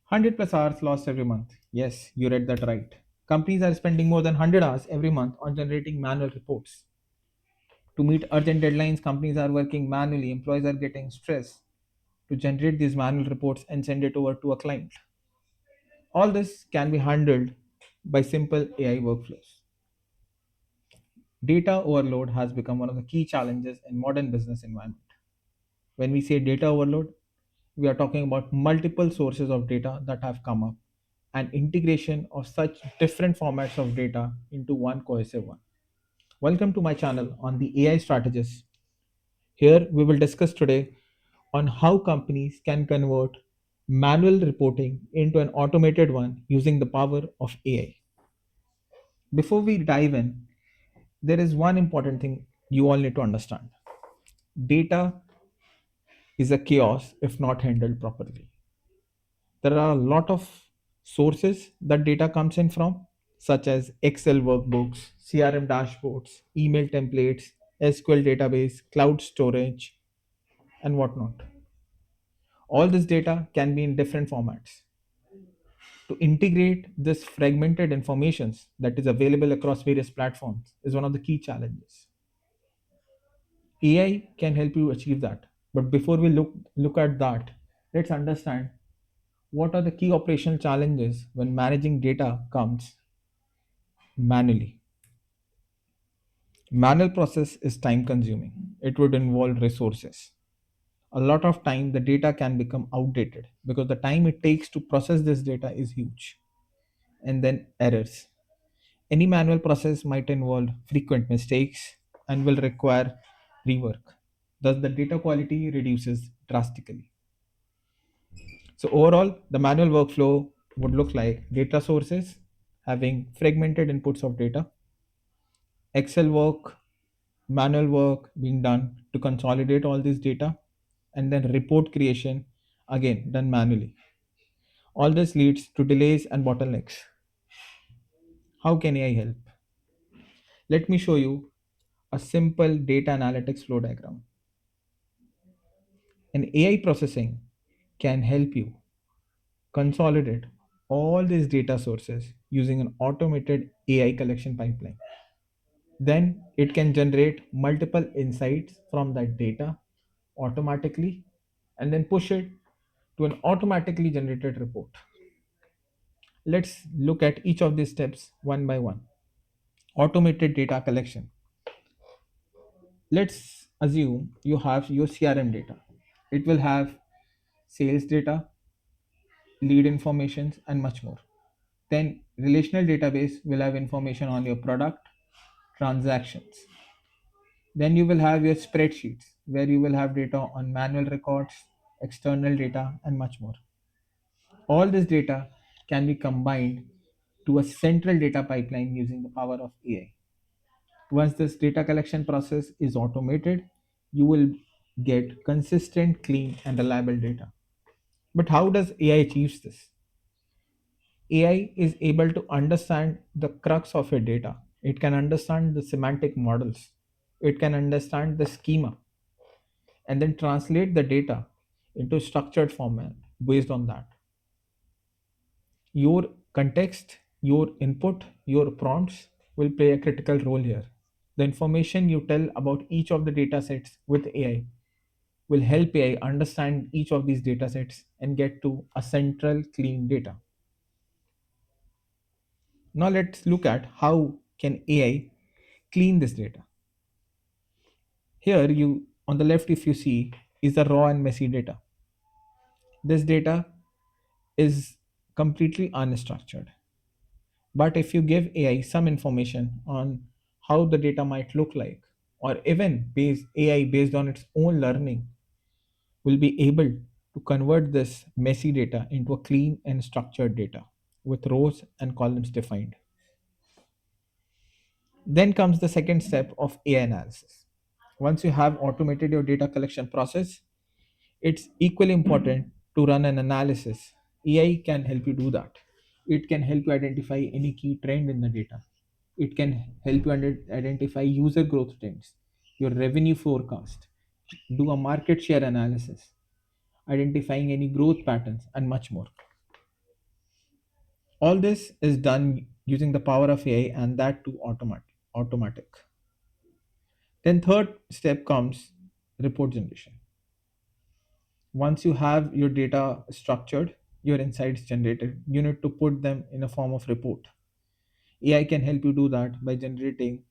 100 plus hours lost every month. Yes, you read that right. Companies are spending more than 100 hours every month on generating manual reports. To meet urgent deadlines, companies are working manually. Employees are getting stressed to generate these manual reports and send it over to a client. All this can be handled by simple AI workflows. Data overload has become one of the key challenges in modern business environment. When we say data overload, we are talking about multiple sources of data that have come up and integration of such different formats of data into one cohesive one. Welcome to my channel on the AI strategist. Here we will discuss today on how companies can convert manual reporting into an automated one using the power of AI. Before we dive in, there is one important thing you all need to understand. Data is a chaos if not handled properly. There are a lot of sources that data comes in from, such as Excel workbooks, CRM dashboards, email templates, SQL database, cloud storage, and whatnot. All this data can be in different formats. To integrate this fragmented informations that is available across various platforms is one of the key challenges. AI can help you achieve that. But before we look at that, let's understand what are the key operational challenges when managing data comes manually. Manual process is time consuming. It would involve resources. A lot of time the data can become outdated because the time it takes to process this data is huge. And then errors. Any manual process might involve frequent mistakes and will require rework. Thus, the data quality reduces drastically. So, overall, the manual workflow would look like data sources having fragmented inputs of data, Excel work, manual work being done to consolidate all this data, and then report creation again done manually. All this leads to delays and bottlenecks. How can AI help? Let me show you a simple data analytics flow diagram. An AI processing can help you consolidate all these data sources using an automated AI collection pipeline. Then it can generate multiple insights from that data automatically and then push it to an automatically generated report. Let's look at each of these steps one by one. Automated data collection. Let's assume you have your CRM data. It will have sales data, lead informations, and much more. Then relational database will have information on your product, transactions. Then you will have your spreadsheets where you will have data on manual records, external data, and much more. All this data can be combined to a central data pipeline using the power of AI. Once this data collection process is automated, you will get consistent, clean, and reliable data. But how does AI achieves this? AI is able to understand the crux of your data. It can understand the semantic models. It can understand the schema and then translate the data into structured format based on that. Your context, your input, your prompts will play a critical role here. The information you tell about each of the data sets with AI will help AI understand each of these data sets and get to a central clean data. Now let's look at how can AI clean this data. Here you on the left if you see is the raw and messy data. This data is completely unstructured. But if you give AI some information on how the data might look like, or even AI based on its own learning, will be able to convert this messy data into a clean and structured data with rows and columns defined. Then comes the second step of AI analysis. Once you have automated your data collection process, it's equally important to run an analysis. AI can help you do that. It can help you identify any key trend in the data. It can help you identify user growth trends, your revenue forecast, do a market share analysis, identifying any growth patterns, and much more. All this is done using the power of AI, and that too automatic. Then third step comes report generation. Once you have your data structured, your insights generated, you need to put them in a form of report. AI can help you do that by generating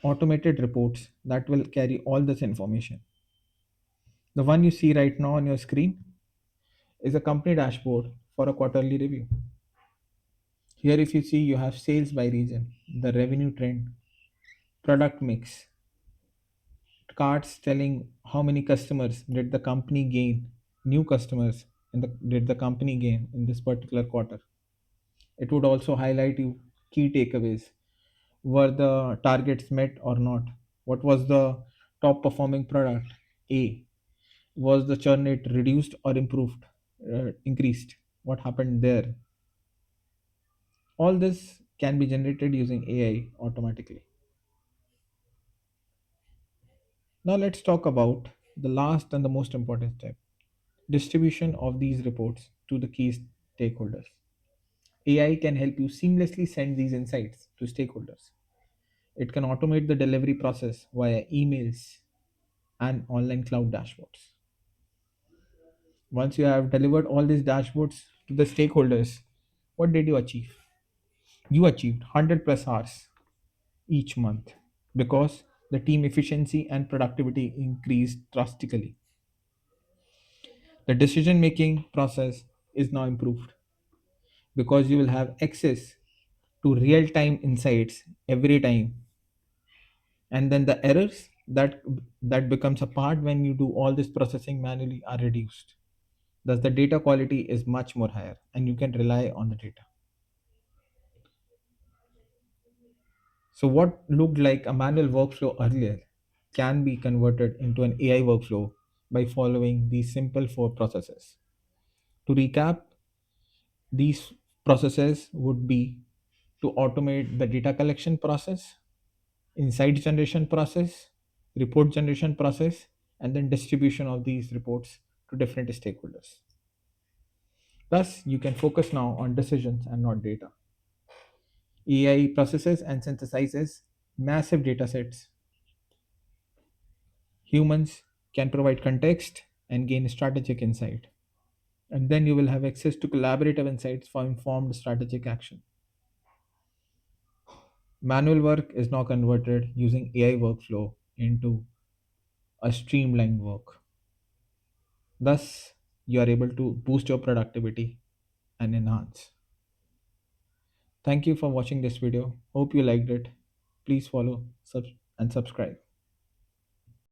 automated reports that will carry all this information. The one you see right now on your screen is a company dashboard for a quarterly review. Here, if you see, you have sales by region, the revenue trend, product mix, cards telling how many customers did the company gain, new customers did the company gain in this particular quarter. It would also highlight you key takeaways. Were the targets met or not? What was the top performing product? A. Was the churn rate reduced or improved, increased? What happened there? All this can be generated using AI automatically. Now let's talk about the last and the most important step, distribution of these reports to the key stakeholders. AI can help you seamlessly send these insights to stakeholders. It can automate the delivery process via emails and online cloud dashboards. Once you have delivered all these dashboards to the stakeholders, what did you achieve? You achieved 100 plus hours each month because the team efficiency and productivity increased drastically. The decision making process is now improved because you will have access to real time insights every time, and then the errors that becomes a part when you do all this processing manually are reduced. Thus the data quality is much more higher and you can rely on the data. So what looked like a manual workflow earlier can be converted into an AI workflow by following these simple four processes. To recap, these processes would be to automate the data collection process, insight generation process, report generation process, and then distribution of these reports to different stakeholders. Thus, you can focus now on decisions and not data. AI processes and synthesizes massive data sets. Humans can provide context and gain strategic insight. And then you will have access to collaborative insights for informed strategic action. Manual work is now converted using AI workflow into a streamlined work. Thus, you are able to boost your productivity and enhance. Thank you for watching this video. Hope you liked it. Please follow and subscribe.